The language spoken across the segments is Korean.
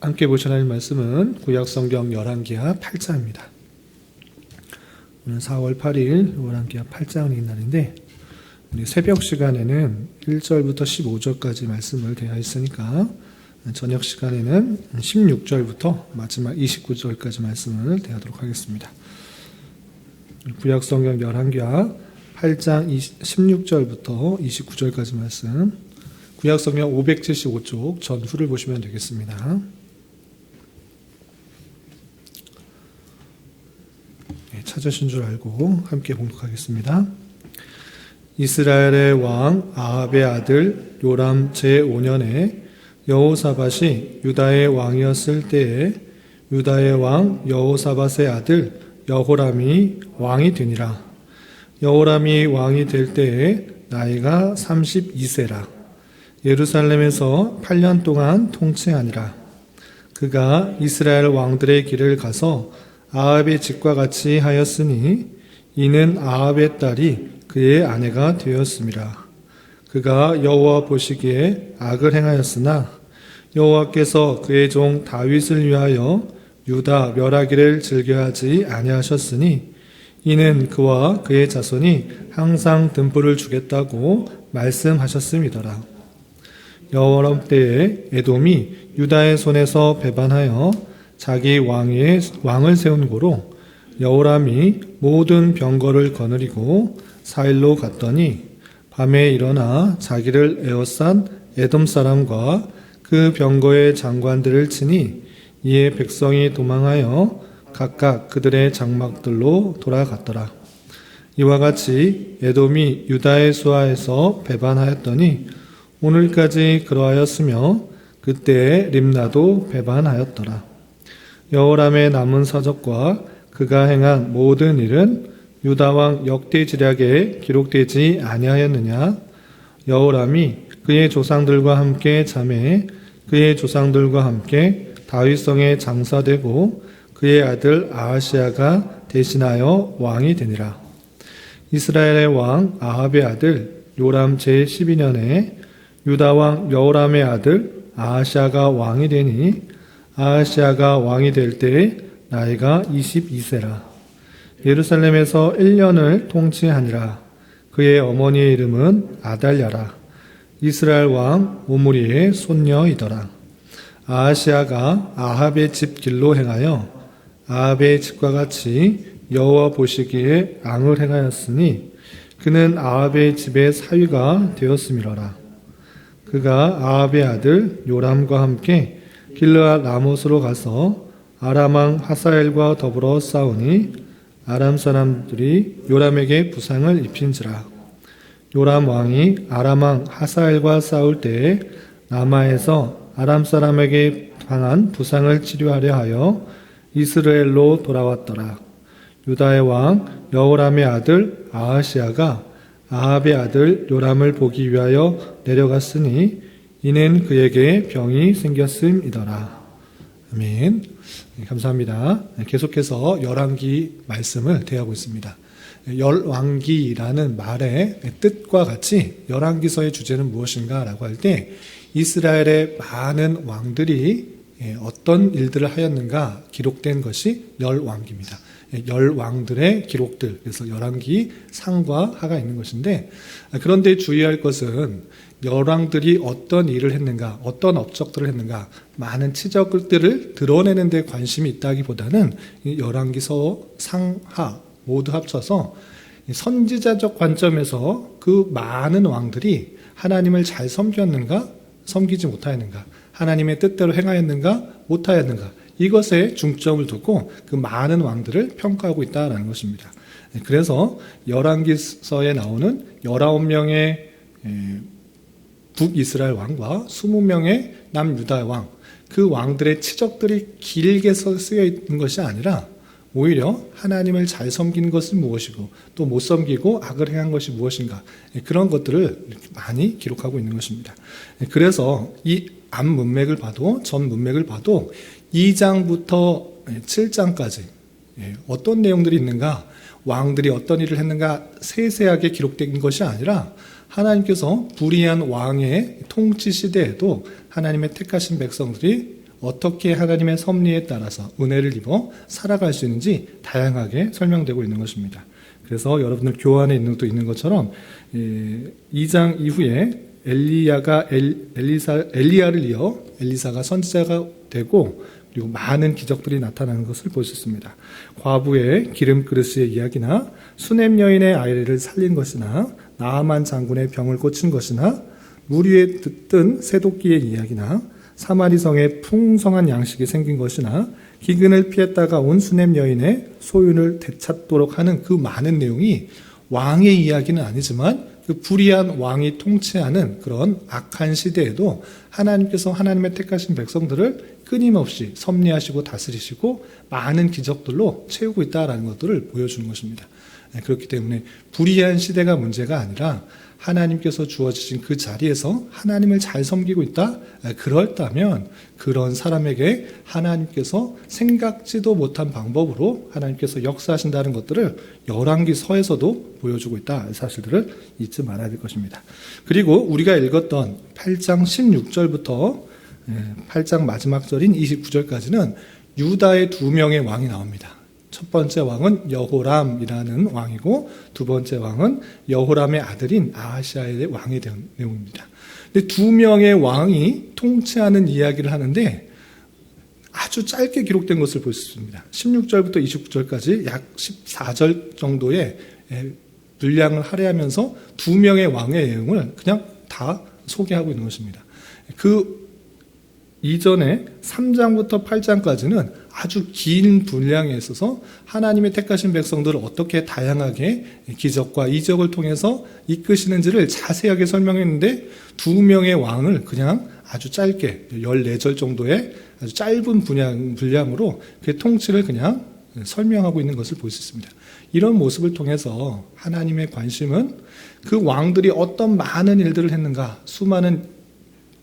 함께 보셔야 할 말씀은 구약성경 열왕기하 8장입니다. 오늘 4월 8일 열왕기하 8장을 읽는 날인데 우리 새벽 시간에는 1절부터 15절까지 말씀을 대하 있으니까 저녁 시간에는 16절부터 마지막 29절까지 말씀을 대하도록 하겠습니다. 구약성경 열왕기하 8장 16절부터 29절까지 말씀, 구약성경 575쪽 전후를 보시면 되겠습니다. 찾으신 줄 알고 함께 봉독하겠습니다. 이스라엘의 왕 아합의 아들 요람 제5년에 여호사밧이 유다의 왕이었을 때에 유다의 왕 여호사밧의 아들 여호람이 왕이 되니라. 여호람이 왕이 될 때에 나이가 32세라. 예루살렘에서 8년 동안 통치하니라. 그가 이스라엘 왕들의 길을 가서 아합의 집과 같이 하였으니 이는 아합의 딸이 그의 아내가 되었음이라. 그가 여호와 보시기에 악을 행하였으나 여호와께서 그의 종 다윗을 위하여 유다 멸하기를 즐겨하지 아니하셨으니 이는 그와 그의 자손이 항상 등불을 주겠다고 말씀하셨음이더라. 여호람 때에 에돔이 유다의 손에서 배반하여 자기 왕을 세운 고로 여호람이 모든 병거를 거느리고 사일로 갔더니 밤에 일어나 자기를 에워싼 에돔 사람과 그 병거의 장관들을 치니 이에 백성이 도망하여 각각 그들의 장막들로 돌아갔더라. 이와 같이 에돔이 유다의 수하에서 배반하였더니 오늘까지 그러하였으며 그때에 림나도 배반하였더라. 여호람의 남은 서적과 그가 행한 모든 일은 유다왕 역대지략에 기록되지 아니하였느냐? 여호람이 그의 조상들과 함께 잠에 그의 조상들과 함께 다윗성에 장사되고 그의 아들 아하시아가 대신하여 왕이 되니라. 이스라엘의 왕 아합의 아들 요람 제12년에 유다왕 여호람의 아들 아하시아가 왕이 되니 아하시아가 왕이 될 때에 나이가 22세라. 예루살렘에서 1년을 통치하니라. 그의 어머니의 이름은 아달랴라. 이스라엘 왕 오므리의 손녀이더라. 아하시아가 아합의 집 길로 행하여 아합의 집과 같이 여호와 보시기에 악을 행하였으니 그는 아합의 집의 사위가 되었음이로라. 그가 아합의 아들 요람과 함께 길르앗 라못으로 가서 아람 왕 하사엘과 더불어 싸우니 아람 사람들이 요람에게 부상을 입힌지라. 요람 왕이 아람 왕 하사엘과 싸울 때에 라마에서 아람 사람에게 당한 부상을 치료하려 하여 이스라엘로 돌아왔더라. 유다의 왕 여호람의 아들 아하시아가 아합의 아들 요람을 보기 위하여 내려갔으니 이는 그에게 병이 생겼음이더라. 아멘. 감사합니다. 계속해서 열왕기 말씀을 대하고 있습니다. 열왕기라는 말의 뜻과 같이 열왕기서의 주제는 무엇인가 라고 할 때 이스라엘의 많은 왕들이 어떤 일들을 하였는가 기록된 것이 열왕기입니다. 열왕들의 기록들, 그래서 열왕기 상과 하가 있는 것인데, 그런데 주의할 것은 열왕들이 어떤 일을 했는가, 어떤 업적들을 했는가, 많은 치적들을 드러내는 데 관심이 있다기보다는 열왕기서 상하 모두 합쳐서 선지자적 관점에서 그 많은 왕들이 하나님을 잘 섬겼는가, 섬기지 못하였는가, 하나님의 뜻대로 행하였는가, 못하였는가, 이것에 중점을 두고 그 많은 왕들을 평가하고 있다는 것입니다. 그래서 열왕기서에 나오는 19명의 북이스라엘 왕과 20명의 남유다 왕, 그 왕들의 치적들이 길게 쓰여 있는 것이 아니라 오히려 하나님을 잘 섬긴 것은 무엇이고 또 못 섬기고 악을 행한 것이 무엇인가, 그런 것들을 많이 기록하고 있는 것입니다. 그래서 이 앞 문맥을 봐도, 전 문맥을 봐도 2장부터 7장까지 어떤 내용들이 있는가, 왕들이 어떤 일을 했는가 세세하게 기록된 것이 아니라 하나님께서 불의한 왕의 통치 시대에도 하나님의 택하신 백성들이 어떻게 하나님의 섭리에 따라서 은혜를 입어 살아갈 수 있는지 다양하게 설명되고 있는 것입니다. 그래서 여러분들 교환에 있는 것도 있는 것처럼 2장 이후에 엘리야가 엘리야를 이어 엘리사가 선지자가 되고 그리고 많은 기적들이 나타나는 것을 볼 수 있습니다. 과부의 기름 그릇의 이야기나 수넴 여인의 아이를 살린 것이나 나아만 장군의 병을 고친 것이나 물 위에 뜬 새도끼의 이야기나 사마리성에 풍성한 양식이 생긴 것이나 기근을 피했다가 온 수넴 여인의 소윤을 되찾도록 하는 그 많은 내용이 왕의 이야기는 아니지만 그 불의한 왕이 통치하는 그런 악한 시대에도 하나님께서 하나님의 택하신 백성들을 끊임없이 섭리하시고 다스리시고 많은 기적들로 채우고 있다는 것들을 보여주는 것입니다. 그렇기 때문에 불의한 시대가 문제가 아니라 하나님께서 주어지신 그 자리에서 하나님을 잘 섬기고 있다? 그렇다면 그런 사람에게 하나님께서 생각지도 못한 방법으로 하나님께서 역사하신다는 것들을 열왕기서에서도 보여주고 있다. 사실들을 잊지 말아야 될 것입니다. 그리고 우리가 읽었던 8장 16절부터 8장 마지막 절인 29절까지는 유다의 2명의 왕이 나옵니다. 첫 번째 왕은 여호람이라는 왕이고 두 번째 왕은 여호람의 아들인 아하시아의 왕이 된 내용입니다. 근데 2명의 왕이 통치하는 이야기를 하는데 아주 짧게 기록된 것을 볼 수 있습니다. 16절부터 29절까지 약 14절 정도의 분량을 할애하면서 2명의 왕의 내용을 그냥 다 소개하고 있는 것입니다. 그 이전에 3장부터 8장까지는 아주 긴 분량에 있어서 하나님의 택하신 백성들을 어떻게 다양하게 기적과 이적을 통해서 이끄시는지를 자세하게 설명했는데 2명의 왕을 그냥 아주 짧게 14절 정도의 아주 짧은 분량으로 그 통치를 그냥 설명하고 있는 것을 볼 수 있습니다. 이런 모습을 통해서 하나님의 관심은 그 왕들이 어떤 많은 일들을 했는가, 수많은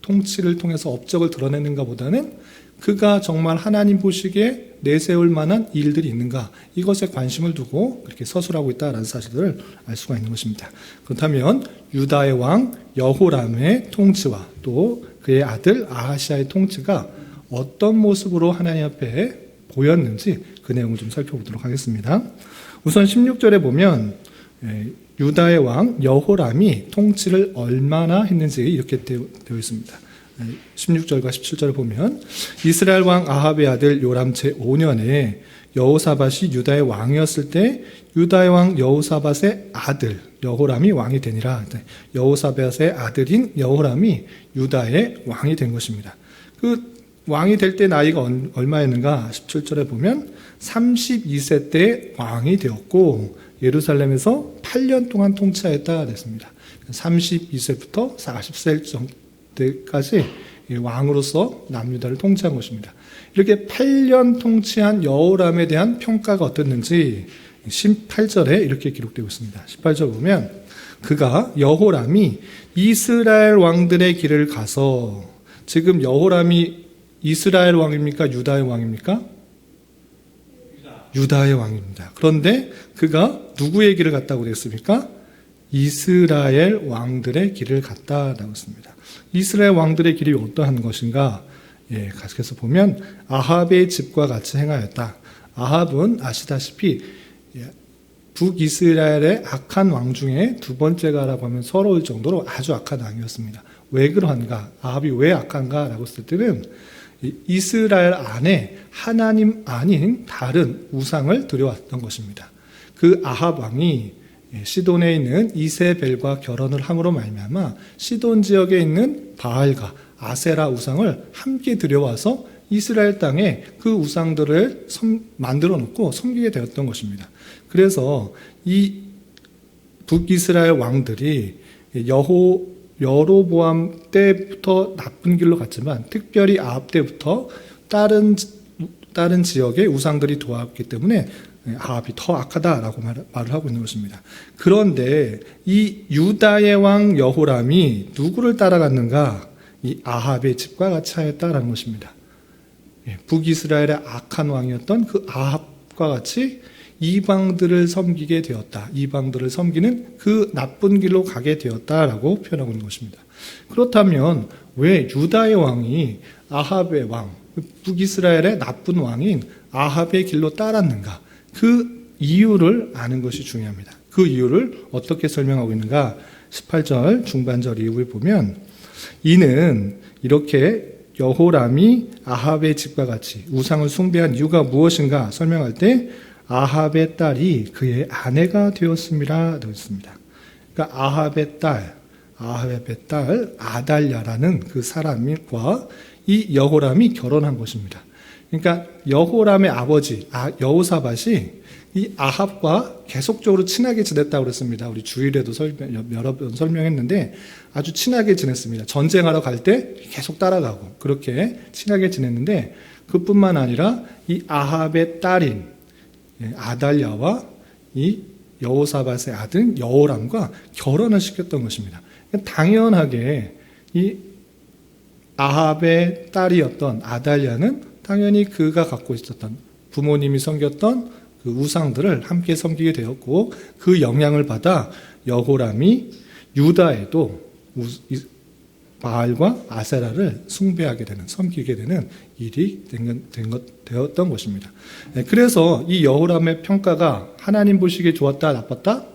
통치를 통해서 업적을 드러내는가 보다는 그가 정말 하나님 보시기에 내세울 만한 일들이 있는가, 이것에 관심을 두고 그렇게 서술하고 있다는 사실을 알 수가 있는 것입니다. 그렇다면 유다의 왕 여호람의 통치와 또 그의 아들 아하시아의 통치가 어떤 모습으로 하나님 앞에 보였는지 그 내용을 좀 살펴보도록 하겠습니다. 우선 16절에 보면 유다의 왕 여호람이 통치를 얼마나 했는지 이렇게 되어 있습니다. 16절과 17절을 보면 이스라엘 왕 아합의 아들 요람 제5년에 여호사밧이 유다의 왕이었을 때 유다의 왕 여호사밧의 아들 여호람이 왕이 되니라. 여호사밧의 아들인 여호람이 유다의 왕이 된 것입니다. 그 왕이 될 때 나이가 얼마였는가? 17절에 보면 32세 때 왕이 되었고 예루살렘에서 8년 동안 통치하였다 됐습니다. 32세부터 40세 때까지 왕으로서 남유다를 통치한 것입니다. 이렇게 8년 통치한 여호람에 대한 평가가 어땠는지 18절에 이렇게 기록되고 있습니다. 18절 보면 그가 여호람이 이스라엘 왕들의 길을 가서, 지금 여호람이 이스라엘 왕입니까? 유다의 왕입니까? 유다의 왕입니다. 그런데 그가 누구의 길을 갔다고 그랬습니까? 이스라엘 왕들의 길을 갔다라고 했습니다. 이스라엘 왕들의 길이 어떠한 것인가? 계속해서 보면 아합의 집과 같이 행하였다. 아합은 아시다시피 북이스라엘의 악한 왕 중에 두 번째가라고 하면 서러울 정도로 아주 악한 왕이었습니다. 왜 그러한가? 아합이 왜 악한가? 라고 했을 때는 이스라엘 안에 하나님 아닌 다른 우상을 들여왔던 것입니다. 그 아합 왕이 시돈에 있는 이세벨과 결혼을 함으로 말미암아 시돈 지역에 있는 바알과 아세라 우상을 함께 들여와서 이스라엘 땅에 그 우상들을 만들어 놓고 섬기게 되었던 것입니다. 그래서 이 북이스라엘 왕들이 여로보암 때부터 나쁜 길로 갔지만 특별히 아합 때부터 다른 지역의 우상들이 도왔기 때문에 아합이 더 악하다라고 말을 하고 있는 것입니다. 그런데 이 유다의 왕 여호람이 누구를 따라갔는가? 이 아합의 집과 같이 하였다라는 것입니다. 북이스라엘의 악한 왕이었던 그 아합과 같이 이방들을 섬기게 되었다. 이방들을 섬기는 그 나쁜 길로 가게 되었다라고 표현하고 있는 것입니다. 그렇다면 왜 유다의 왕이 아합의 왕, 북이스라엘의 나쁜 왕인 아합의 길로 따랐는가? 그 이유를 아는 것이 중요합니다. 그 이유를 어떻게 설명하고 있는가? 18절 중반절 이후에 보면 이는 이렇게 여호람이 아합의 집과 같이 우상을 숭배한 이유가 무엇인가 설명할 때 아합의 딸이 그의 아내가 되었습니다. 되었습니다. 그러니까 아합의 딸 아달랴라는 그 사람과 이 여호람이 결혼한 것입니다. 그러니까 여호람의 아버지 여호사밧이 이 아합과 계속적으로 친하게 지냈다고 그랬습니다. 우리 주일에도 여러 번 설명했는데 아주 친하게 지냈습니다. 전쟁하러 갈 때 계속 따라가고 그렇게 친하게 지냈는데 그뿐만 아니라 이 아합의 딸인 아달랴와 이 여호사밧의 아들 여호람과 결혼을 시켰던 것입니다. 당연하게 이 아합의 딸이었던 아달랴는 당연히 그가 갖고 있었던 부모님이 섬겼던 그 우상들을 함께 섬기게 되었고 그 영향을 받아 여호람이 유다에도 바알과 아세라를 숭배하게 되는 섬기게 되는 일이 되었던 것입니다. 그래서 이 여호람의 평가가 하나님 보시기에 좋았다 나빴다?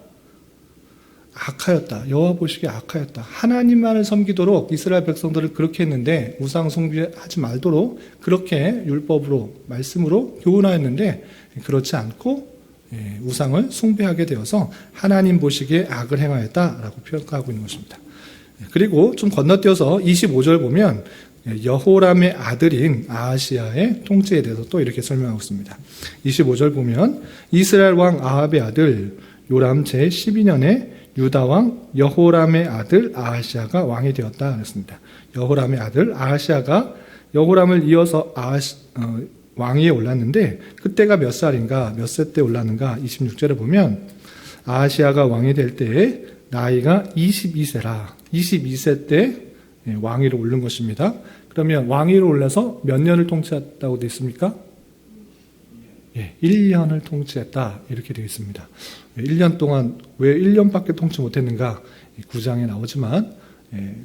악하였다. 여호와 보시기에 악하였다. 하나님만을 섬기도록 이스라엘 백성들을 그렇게 했는데 우상 숭배하지 말도록 그렇게 율법으로 말씀으로 교훈하였는데 그렇지 않고 우상을 숭배하게 되어서 하나님 보시기에 악을 행하였다라고 평가하고 있는 것입니다. 그리고 좀 건너뛰어서 25절 보면 여호람의 아들인 아하시야의 통치에 대해서 또 이렇게 설명하고 있습니다. 25절 보면 이스라엘 왕 아합의 아들 요람 제12년에 유다 왕 여호람의 아들 아하시야가 왕이 되었다 그랬습니다. 여호람의 아들 아하시야가 여호람을 이어서 왕위에 올랐는데 그때가 몇 살인가 몇 세 때 올랐는가 26절에 보면 아하시야가 왕이 될 때에 나이가 22세라 22세 때 왕위로 오른 것입니다. 그러면 왕위로 올라서 몇 년을 통치했다고 되어 있습니까? 1년을 통치했다 이렇게 되어 있습니다. 1년 동안 왜 1년밖에 통치 못했는가 9장에 나오지만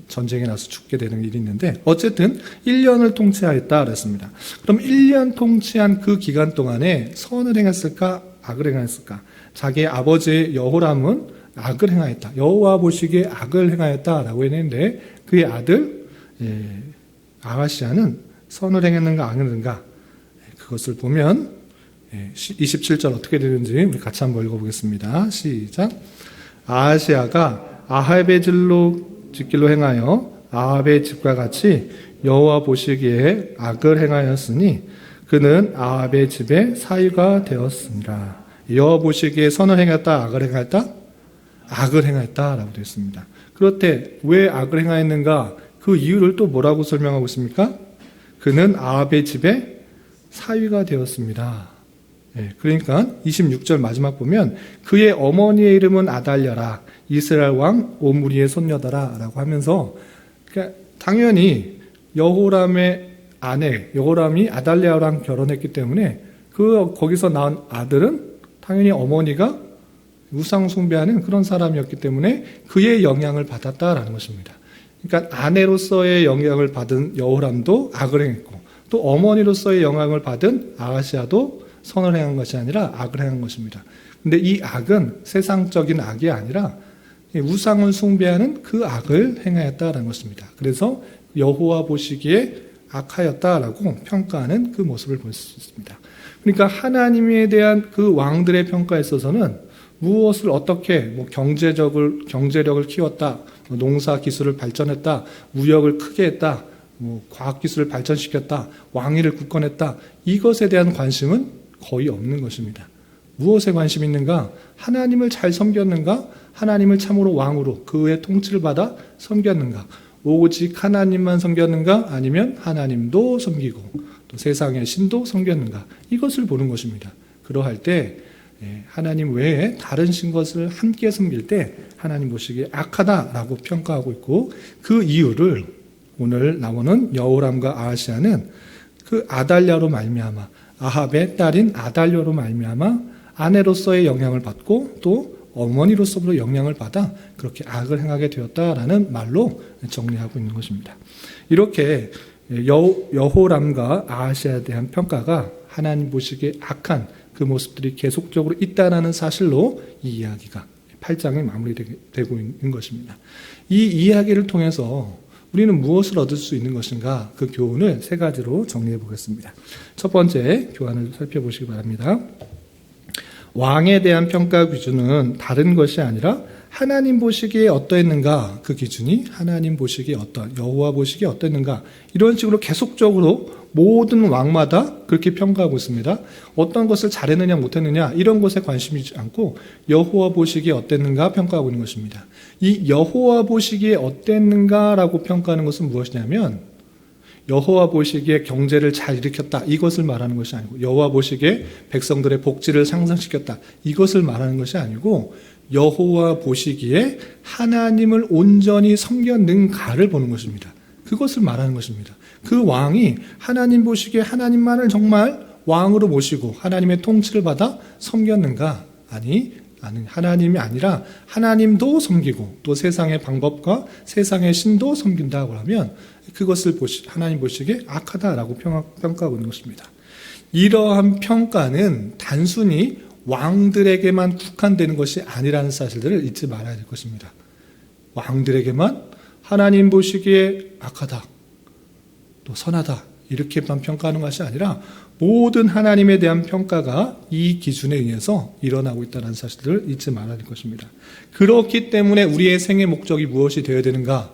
전쟁에 나서 죽게 되는 일이 있는데 어쨌든 1년을 통치하였다 그랬습니다. 그럼 1년 통치한 그 기간 동안에 선을 행했을까 악을 행했을까? 자기의 아버지 여호람은 악을 행하였다. 여호와 보시기에 악을 행하였다라고 했는데 그의 아들 아하시야는 선을 행했는가 악을 했는가? 그것을 보면 27절 어떻게 되는지 우리 같이 한번 읽어보겠습니다. 시작. 아하시야가 아합의 짓길로 행하여 아합의 집과 같이 여호와 보시기에 악을 행하였으니 그는 아합의 집의 사위가 되었습니다. 여호와 보시기에 선을 행했다 악을 행했다? 악을 행했다라고 되어 있습니다. 그렇대 왜 악을 행하였는가? 그 이유를 또 뭐라고 설명하고 있습니까? 그는 아합의 집의 사위가 되었습니다. 그러니까 26절 마지막 보면 그의 어머니의 이름은 아달랴라 이스라엘 왕 오므리의 손녀더라 라고 하면서 그러니까 당연히 여호람의 아내 여호람이 아달랴랑 결혼했기 때문에 거기서 낳은 아들은 당연히 어머니가 우상 숭배하는 그런 사람이었기 때문에 그의 영향을 받았다라는 것입니다. 그러니까 아내로서의 영향을 받은 여호람도 악을 행했고 또 어머니로서의 영향을 받은 아하시야도 선을 행한 것이 아니라 악을 행한 것입니다. 근데 이 악은 세상적인 악이 아니라 우상을 숭배하는 그 악을 행하였다라는 것입니다. 그래서 여호와 보시기에 악하였다라고 평가하는 그 모습을 볼 수 있습니다. 그러니까 하나님에 대한 그 왕들의 평가에 있어서는 무엇을 어떻게 경제력을 키웠다, 농사 기술을 발전했다, 무역을 크게 했다, 과학 기술을 발전시켰다, 왕위를 굳건했다, 이것에 대한 관심은 거의 없는 것입니다. 무엇에 관심이 있는가? 하나님을 잘 섬겼는가? 하나님을 참으로 왕으로 그의 통치를 받아 섬겼는가? 오직 하나님만 섬겼는가? 아니면 하나님도 섬기고 또 세상의 신도 섬겼는가? 이것을 보는 것입니다. 그러할 때 하나님 외에 다른 신 것을 함께 섬길 때 하나님 보시기에 악하다라고 평가하고 있고 그 이유를 오늘 나오는 여호람과 아하시야는 그 아달랴로 말미암아 아합의 딸인 아달랴로 말미암아 아내로서의 영향을 받고 또 어머니로서도 영향을 받아 그렇게 악을 행하게 되었다라는 말로 정리하고 있는 것입니다. 이렇게 여호람과 아하시아에 대한 평가가 하나님 보시기에 악한 그 모습들이 계속적으로 있다는 사실로 이 이야기가 8장에 마무리되고 있는 것입니다. 이 이야기를 통해서 우리는 무엇을 얻을 수 있는 것인가? 그 교훈을 세 가지로 정리해 보겠습니다. 첫 번째 교훈을 살펴보시기 바랍니다. 왕에 대한 평가 기준은 다른 것이 아니라 하나님 보시기에 어떠했는가, 그 기준이 하나님 보시기에 여호와 보시기에 어떠했는가, 이런 식으로 계속적으로 모든 왕마다 그렇게 평가하고 있습니다. 어떤 것을 잘했느냐 못했느냐 이런 것에 관심이 있지 않고 여호와 보시기에 어땠는가 평가하고 있는 것입니다. 이 여호와 보시기에 어땠는가라고 평가하는 것은 무엇이냐면 여호와 보시기에 경제를 잘 일으켰다 이것을 말하는 것이 아니고, 여호와 보시기에 백성들의 복지를 상승시켰다 이것을 말하는 것이 아니고, 여호와 보시기에 하나님을 온전히 섬겼는가를 보는 것입니다. 그것을 말하는 것입니다. 그 왕이 하나님 보시기에 하나님만을 정말 왕으로 모시고 하나님의 통치를 받아 섬겼는가? 아니 하나님이 아니라 하나님도 섬기고 또 세상의 방법과 세상의 신도 섬긴다고 하면 그것을 하나님 보시기에 악하다라고 평가하고 있는 것입니다. 이러한 평가는 단순히 왕들에게만 국한되는 것이 아니라는 사실들을 잊지 말아야 될 것입니다. 왕들에게만 하나님 보시기에 악하다, 또 선하다 이렇게만 평가하는 것이 아니라 모든 하나님에 대한 평가가 이 기준에 의해서 일어나고 있다는 사실들을 잊지 말아야 될 것입니다. 그렇기 때문에 우리의 생의 목적이 무엇이 되어야 되는가?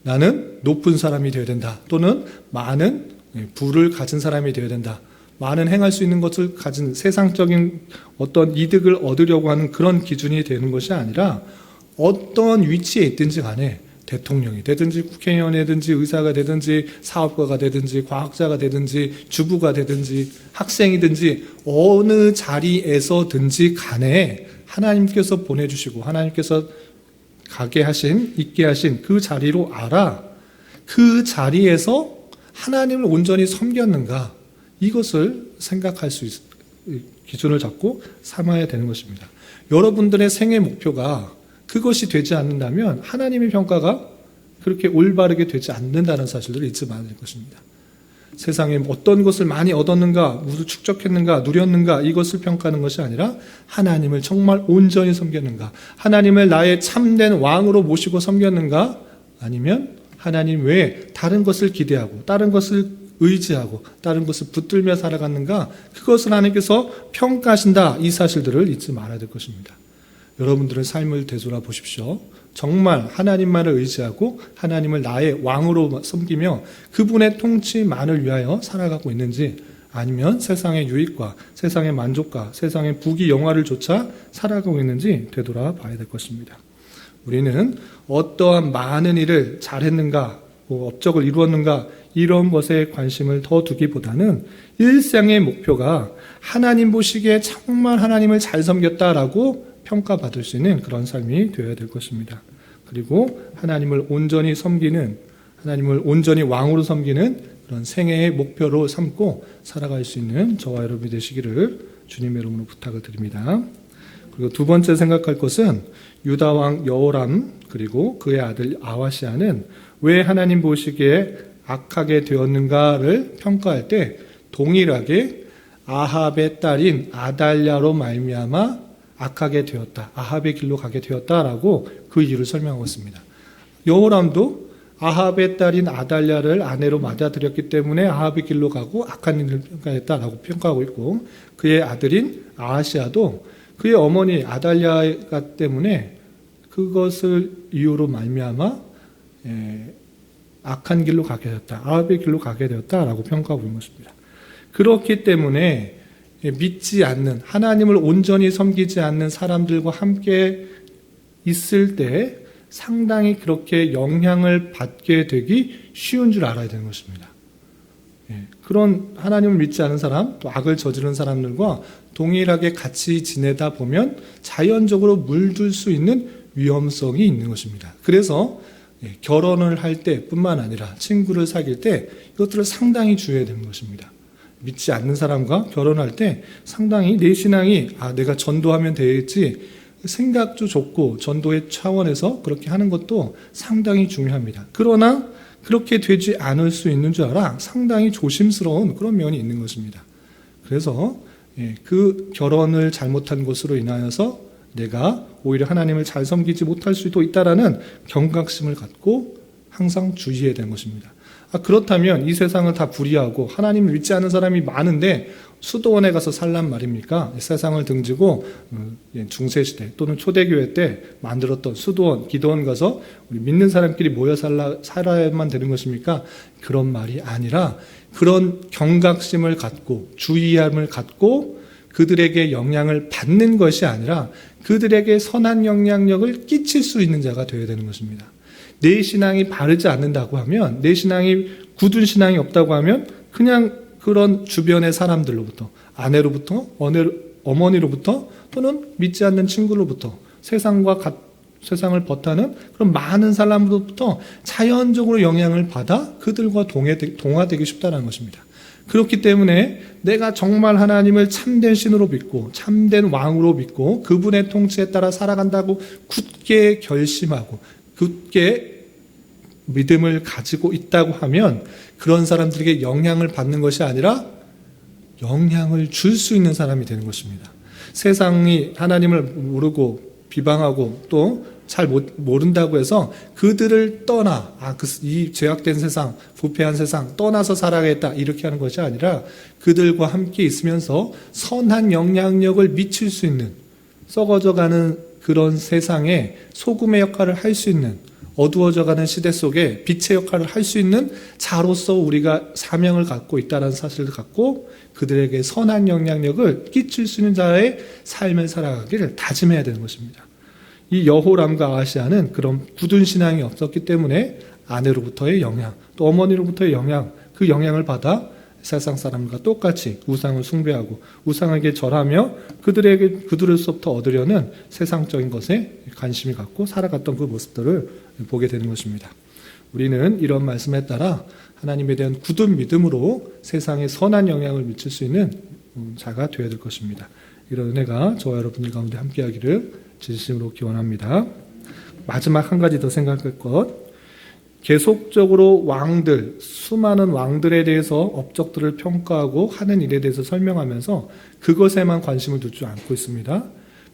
나는 높은 사람이 되어야 된다, 또는 많은 부를 가진 사람이 되어야 된다, 많은 행할 수 있는 것을 가진 세상적인 어떤 이득을 얻으려고 하는 그런 기준이 되는 것이 아니라 어떤 위치에 있든지 간에 대통령이 되든지 국회의원이든지 의사가 되든지 사업가가 되든지 과학자가 되든지 주부가 되든지 학생이든지 어느 자리에서든지 간에 하나님께서 보내주시고 하나님께서 있게 하신 그 자리로 알아 그 자리에서 하나님을 온전히 섬겼는가, 이것을 생각할 수 기준을 잡고 삼아야 되는 것입니다. 여러분들의 생애 목표가 그것이 되지 않는다면 하나님의 평가가 그렇게 올바르게 되지 않는다는 사실을 잊지 말아야 될 것입니다. 세상에 어떤 것을 많이 얻었는가, 무슨 축적했는가, 누렸는가 이것을 평가하는 것이 아니라 하나님을 정말 온전히 섬겼는가, 하나님을 나의 참된 왕으로 모시고 섬겼는가, 아니면 하나님 외에 다른 것을 기대하고 다른 것을 의지하고 다른 것을 붙들며 살아갔는가, 그것을 하나님께서 평가하신다, 이 사실들을 잊지 말아야 될 것입니다. 여러분들의 삶을 되돌아 보십시오. 정말 하나님만을 의지하고 하나님을 나의 왕으로 섬기며 그분의 통치만을 위하여 살아가고 있는지, 아니면 세상의 유익과 세상의 만족과 세상의 부귀 영화를 쫓아 살아가고 있는지 되돌아 봐야 될 것입니다. 우리는 어떠한 많은 일을 잘했는가, 업적을 이루었는가 이런 것에 관심을 더 두기보다는 일생의 목표가 하나님 보시기에 정말 하나님을 잘 섬겼다라고 평가받을 수 있는 그런 삶이 되어야 될 것입니다. 그리고 하나님을 온전히 섬기는, 하나님을 온전히 왕으로 섬기는 그런 생애의 목표로 삼고 살아갈 수 있는 저와 여러분이 되시기를 주님의 이름으로 부탁을 드립니다. 그리고 두 번째 생각할 것은 유다 왕 여호람 그리고 그의 아들 아하시아는 왜 하나님 보시기에 악하게 되었는가를 평가할 때 동일하게 아합의 딸인 아달랴로 말미암아 악하게 되었다, 아합의 길로 가게 되었다라고 그 이유를 설명하고 있습니다. 여호람도 아합의 딸인 아달랴를 아내로 맞아들였기 때문에 아합의 길로 가고 악한 일을 평가했다라고 평가하고 있고, 그의 아들인 아하시아도 그의 어머니 아달랴가 때문에 그것을 이유로 말미암아 악한 길로 가게 되었다, 아합의 길로 가게 되었다라고 평가하고 있는 것입니다. 그렇기 때문에 믿지 않는, 하나님을 온전히 섬기지 않는 사람들과 함께 있을 때 상당히 그렇게 영향을 받게 되기 쉬운 줄 알아야 되는 것입니다. 그런 하나님을 믿지 않은 사람, 또 악을 저지른 사람들과 동일하게 같이 지내다 보면 자연적으로 물들 수 있는 위험성이 있는 것입니다. 그래서 결혼을 할 때뿐만 아니라 친구를 사귈 때 이것들을 상당히 주의해야 되는 것입니다. 믿지 않는 사람과 결혼할 때 상당히 내 신앙이 내가 전도하면 되겠지 생각도 좋고 전도의 차원에서 그렇게 하는 것도 상당히 중요합니다. 그러나 그렇게 되지 않을 수 있는 줄 알아 상당히 조심스러운 그런 면이 있는 것입니다. 그래서 그 결혼을 잘못한 것으로 인하여서 내가 오히려 하나님을 잘 섬기지 못할 수도 있다라는 경각심을 갖고 항상 주의해야 되는 것입니다. 그렇다면 이 세상을 다 불의하고 하나님을 믿지 않는 사람이 많은데 수도원에 가서 살란 말입니까? 세상을 등지고 중세시대 또는 초대교회 때 만들었던 수도원, 기도원 가서 우리 믿는 사람끼리 모여 살아야만 되는 것입니까? 그런 말이 아니라 그런 경각심을 갖고 주의함을 갖고 그들에게 영향을 받는 것이 아니라 그들에게 선한 영향력을 끼칠 수 있는 자가 되어야 되는 것입니다. 내 신앙이 바르지 않는다고 하면, 내 신앙이 굳은 신앙이 없다고 하면 그냥 그런 주변의 사람들로부터, 아내로부터, 어머니로부터 또는 믿지 않는 친구로부터 세상을 버타는 그런 많은 사람으로부터 자연적으로 영향을 받아 그들과 동화되기 쉽다는 것입니다. 그렇기 때문에 내가 정말 하나님을 참된 신으로 믿고 참된 왕으로 믿고 그분의 통치에 따라 살아간다고 굳게 결심하고 굳게 믿음을 가지고 있다고 하면 그런 사람들에게 영향을 받는 것이 아니라 영향을 줄 수 있는 사람이 되는 것입니다. 세상이 하나님을 모르고 비방하고 또 잘 모른다고 해서 그들을 떠나 이 죄악된 세상, 부패한 세상 떠나서 살아가겠다 이렇게 하는 것이 아니라 그들과 함께 있으면서 선한 영향력을 미칠 수 있는 썩어져가는 그런 세상에 소금의 역할을 할 수 있는 어두워져가는 시대 속에 빛의 역할을 할 수 있는 자로서 우리가 사명을 갖고 있다는 사실을 갖고 그들에게 선한 영향력을 끼칠 수 있는 자의 삶을 살아가기를 다짐해야 되는 것입니다. 이 여호람과 아하시아는 그런 굳은 신앙이 없었기 때문에 아내로부터의 영향, 또 어머니로부터의 영향, 그 영향을 받아 세상 사람과 똑같이 우상을 숭배하고 우상에게 절하며 그들로서부터 얻으려는 세상적인 것에 관심이 갖고 살아갔던 그 모습들을 보게 되는 것입니다. 우리는 이런 말씀에 따라 하나님에 대한 굳은 믿음으로 세상에 선한 영향을 미칠 수 있는 자가 되어야 될 것입니다. 이런 은혜가 저와 여러분들 가운데 함께하기를 진심으로 기원합니다. 마지막 한 가지 더 생각할 것, 계속적으로 수많은 왕들에 대해서 업적들을 평가하고 하는 일에 대해서 설명하면서 그것에만 관심을 두지 않고 있습니다.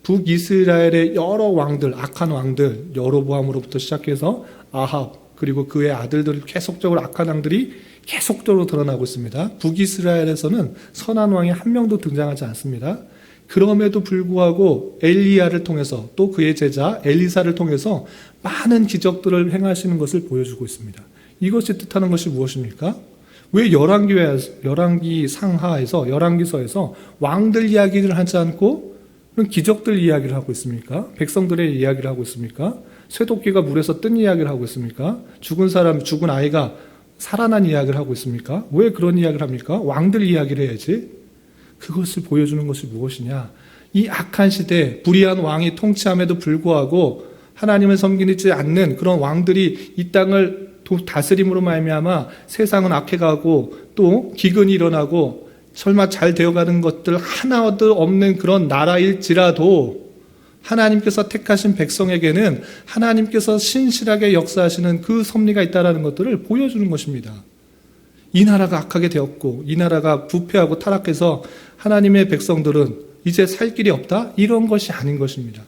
북이스라엘의 여러 왕들, 악한 왕들, 여로보암으로부터 시작해서 아합, 그리고 그의 아들들 계속적으로 악한 왕들이 계속적으로 드러나고 있습니다. 북이스라엘에서는 선한 왕이 한 명도 등장하지 않습니다. 그럼에도 불구하고 엘리야를 통해서 또 그의 제자 엘리사를 통해서 많은 기적들을 행하시는 것을 보여주고 있습니다. 이것이 뜻하는 것이 무엇입니까? 왜 열왕기 상하에서 열왕기서에서 왕들 이야기를 하지 않고 기적들 이야기를 하고 있습니까? 백성들의 이야기를 하고 있습니까? 쇠도끼가 물에서 뜬 이야기를 하고 있습니까? 죽은 아이가 살아난 이야기를 하고 있습니까? 왜 그런 이야기를 합니까? 왕들 이야기를 해야지. 그것을 보여주는 것이 무엇이냐? 이 악한 시대, 불의한 왕이 통치함에도 불구하고 하나님을 섬기지 않는 그런 왕들이 이 땅을 다스림으로 말미암아 세상은 악해가고 또 기근이 일어나고 설마 잘 되어가는 것들 하나도 없는 그런 나라일지라도 하나님께서 택하신 백성에게는 하나님께서 신실하게 역사하시는 그 섭리가 있다는 것들을 보여주는 것입니다. 이 나라가 악하게 되었고 이 나라가 부패하고 타락해서 하나님의 백성들은 이제 살 길이 없다? 이런 것이 아닌 것입니다.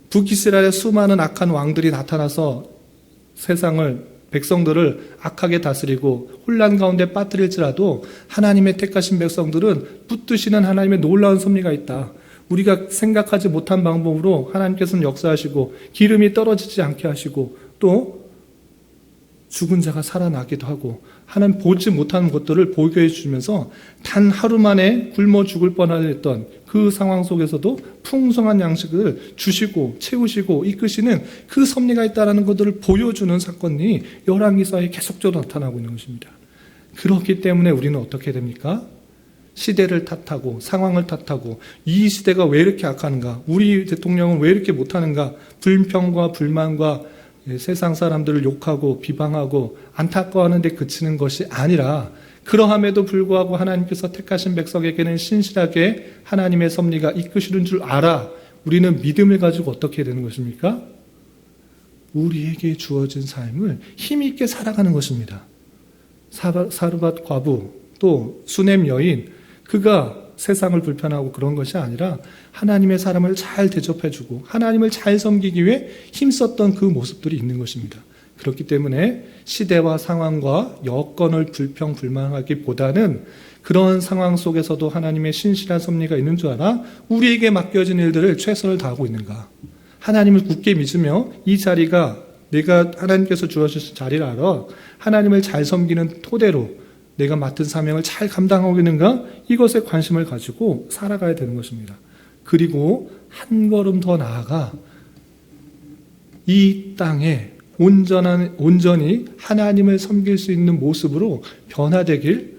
북이스라엘의 수많은 악한 왕들이 나타나서 백성들을 악하게 다스리고 혼란 가운데 빠뜨릴지라도 하나님의 택하신 백성들은 붙드시는 하나님의 놀라운 섭리가 있다. 우리가 생각하지 못한 방법으로 하나님께서는 역사하시고 기름이 떨어지지 않게 하시고 또 죽은 자가 살아나기도 하고 하나님 보지 못하는 것들을 보게 해주면서 단 하루 만에 굶어 죽을 뻔했던 그 상황 속에서도 풍성한 양식을 주시고 채우시고 이끄시는 그 섭리가 있다는 것들을 보여주는 사건이 열왕기서에 계속적으로 나타나고 있는 것입니다. 그렇기 때문에 우리는 어떻게 됩니까? 시대를 탓하고 상황을 탓하고 이 시대가 왜 이렇게 악하는가? 우리 대통령은 왜 이렇게 못하는가? 불평과 불만과 세상 사람들을 욕하고 비방하고 안타까워하는 데 그치는 것이 아니라 그러함에도 불구하고 하나님께서 택하신 백성에게는 신실하게 하나님의 섭리가 이끄시는 줄 알아 우리는 믿음을 가지고 어떻게 되는 것입니까? 우리에게 주어진 삶을 힘있게 살아가는 것입니다. 사르밧 과부, 또 수넴 여인, 그가 세상을 불편하고 그런 것이 아니라 하나님의 사람을 잘 대접해주고 하나님을 잘 섬기기 위해 힘썼던 그 모습들이 있는 것입니다. 그렇기 때문에 시대와 상황과 여건을 불평불만하기보다는 그런 상황 속에서도 하나님의 신실한 섭리가 있는 줄 알아 우리에게 맡겨진 일들을 최선을 다하고 있는가? 하나님을 굳게 믿으며 이 자리가 내가 하나님께서 주어주신 자리를 알아 하나님을 잘 섬기는 토대로 내가 맡은 사명을 잘 감당하고 있는가? 이것에 관심을 가지고 살아가야 되는 것입니다. 그리고 한 걸음 더 나아가 이 땅에 온전히 하나님을 섬길 수 있는 모습으로 변화되길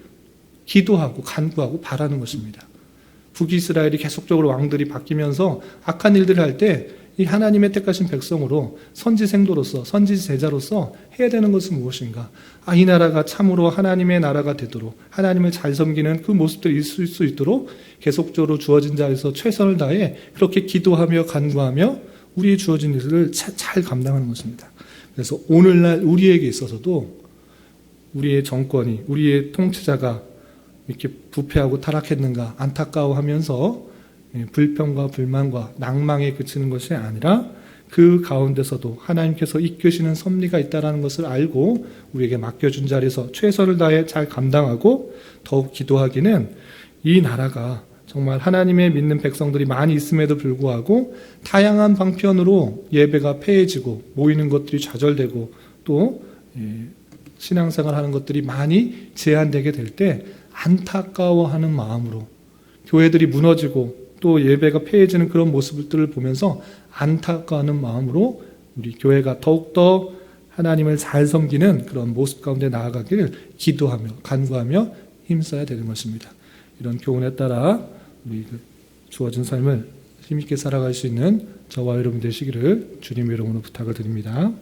기도하고 간구하고 바라는 것입니다. 북이스라엘이 계속적으로 왕들이 바뀌면서 악한 일들을 할 때 이 하나님의 택하신 백성으로 선지생도로서 선지제자로서 해야 되는 것은 무엇인가? 이 나라가 참으로 하나님의 나라가 되도록 하나님을 잘 섬기는 그 모습들이 있을 수 있도록 계속적으로 주어진 자리에서 최선을 다해 그렇게 기도하며 간구하며 우리의 주어진 일을 잘 감당하는 것입니다. 그래서 오늘날 우리에게 있어서도 우리의 정권이 우리의 통치자가 이렇게 부패하고 타락했는가 안타까워하면서 불평과 불만과 낭망에 그치는 것이 아니라 그 가운데서도 하나님께서 이끄시는 섭리가 있다는 것을 알고 우리에게 맡겨준 자리에서 최선을 다해 잘 감당하고 더욱 기도하기는 이 나라가 정말 하나님의 믿는 백성들이 많이 있음에도 불구하고 다양한 방편으로 예배가 폐해지고 모이는 것들이 좌절되고 또 신앙생활 하는 것들이 많이 제한되게 될 때 안타까워하는 마음으로 교회들이 무너지고 또 예배가 폐해지는 그런 모습들을 보면서 안타까워하는 마음으로 우리 교회가 더욱더 하나님을 잘 섬기는 그런 모습 가운데 나아가기를 기도하며 간구하며 힘써야 되는 것입니다. 이런 교훈에 따라 우리 주어진 삶을 힘있게 살아갈 수 있는 저와 여러분 되시기를 주님의 이름으로 부탁을 드립니다.